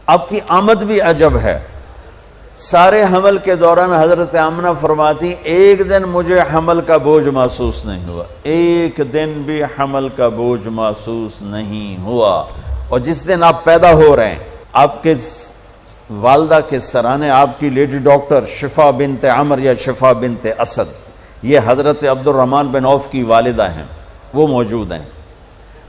آپ کی آمد بھی عجب ہے۔ سارے حمل کے دوران میں حضرت آمنہ فرماتی ایک دن مجھے حمل کا بوجھ محسوس نہیں ہوا، ایک دن بھی حمل کا بوجھ محسوس نہیں ہوا۔ اور جس دن آپ پیدا ہو رہے ہیں، آپ کے والدہ کے سرانے آپ کی لیڈی ڈاکٹر شفا بنت عمر یا شفا بنت اسد، یہ حضرت عبد الرحمن بن عوف کی والدہ ہیں، وہ موجود ہیں۔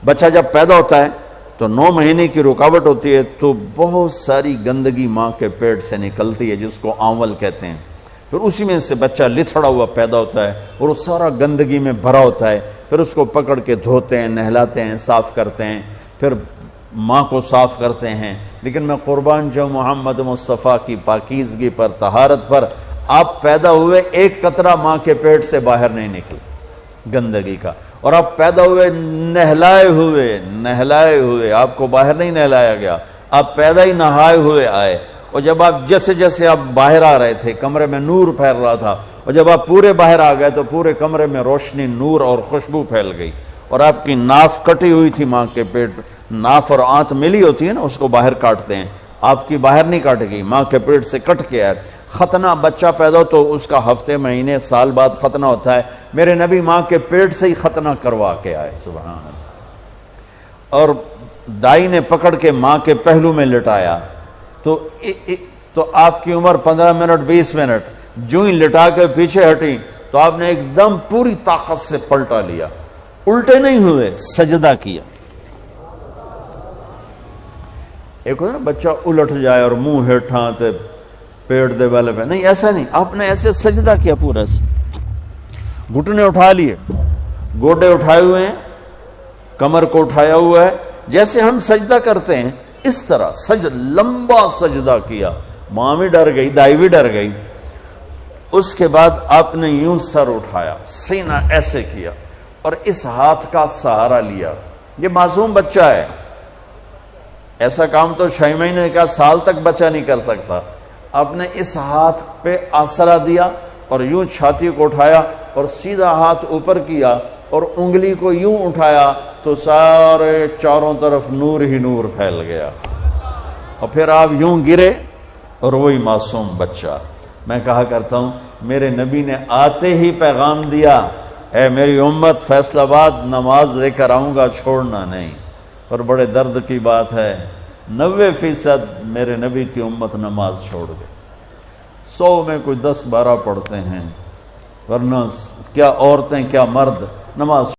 بچہ جب پیدا ہوتا ہے تو 9 مہینے کی رکاوٹ ہوتی ہے، تو بہت ساری گندگی ماں کے پیٹ سے نکلتی ہے جس کو آنول کہتے ہیں۔ پھر اسی میں سے بچہ لتھڑا ہوا پیدا ہوتا ہے اور وہ سارا گندگی میں بھرا ہوتا ہے۔ پھر اس کو پکڑ کے دھوتے ہیں، نہلاتے ہیں، صاف کرتے ہیں، پھر ماں کو صاف کرتے ہیں۔ لیکن میں قربان جو محمد مصطفیٰ کی پاکیزگی پر، طہارت پر، آپ پیدا ہوئے ایک قطرہ ماں کے پیٹ سے باہر نہیں نکل گندگی کا، اور آپ پیدا ہوئے نہلائے ہوئے، آپ کو باہر نہیں نہلایا گیا، آپ پیدا ہی نہائے ہوئے آئے۔ اور جب آپ جیسے آپ باہر آ رہے تھے، کمرے میں نور پھیل رہا تھا، اور جب آپ پورے باہر آ گئے تو پورے کمرے میں روشنی، نور اور خوشبو پھیل گئی۔ اور آپ کی ناف کٹی ہوئی تھی ماں کے پیٹ، ناف اور آنت ملی ہوتی ہے نا، اس کو باہر کاٹتے ہیں، آپ کی باہر نہیں کاٹے گی، ماں کے پیٹ سے کٹ کے آئے۔ ختنہ بچہ پیدا ہو تو اس کا ہفتے، مہینے، سال بعد ختنہ ہوتا ہے، میرے نبی ماں کے پیٹ سے ہی ختنہ کروا کے آئے، سبحان اللہ۔ اور دائی نے پکڑ کے ماں کے پہلو میں لٹایا تو آپ کی عمر 15 منٹ 20 منٹ، جو ہی لٹا کے پیچھے ہٹی تو آپ نے ایک دم پوری طاقت سے پلٹا لیا، الٹے نہیں ہوئے، سجدہ کیا۔ ایک ہوتا نا بچہ الٹ جائے اور منہ ہیٹھاں تے پیڑ دے والے پہ، نہیں ایسا نہیں، آپ نے ایسے سجدہ کیا پورا سے، گھٹنے اٹھا لیے، گوڈے اٹھائے ہوئے ہیں، کمر کو اٹھایا ہوا ہے، جیسے ہم سجدہ کرتے ہیں اس طرح لمبا سجدہ کیا۔ ماں بھی ڈر گئی، دائی بھی ڈر گئی۔ اس کے بعد آپ نے یوں سر اٹھایا، سینہ ایسے کیا اور اس ہاتھ کا سہارا لیا۔ یہ معصوم بچہ ہے، ایسا کام تو 6 مہینے کا، سال تک بچہ نہیں کر سکتا۔ آپ نے اس ہاتھ پہ آسرا دیا اور یوں چھاتی کو اٹھایا اور سیدھا ہاتھ اوپر کیا اور انگلی کو یوں اٹھایا تو سارے چاروں طرف نور ہی نور پھیل گیا، اور پھر آپ یوں گرے اور وہی معصوم بچہ۔ میں کہا کرتا ہوں میرے نبی نے آتے ہی پیغام دیا، اے میری امت، فیصل آباد نماز لے کر آؤں گا، چھوڑنا نہیں۔ اور بڑے درد کی بات ہے 90% میرے نبی کی امت نماز چھوڑ گئے، 100 میں کوئی 10-12 پڑھتے ہیں، ورنہ کیا عورتیں کیا مرد نماز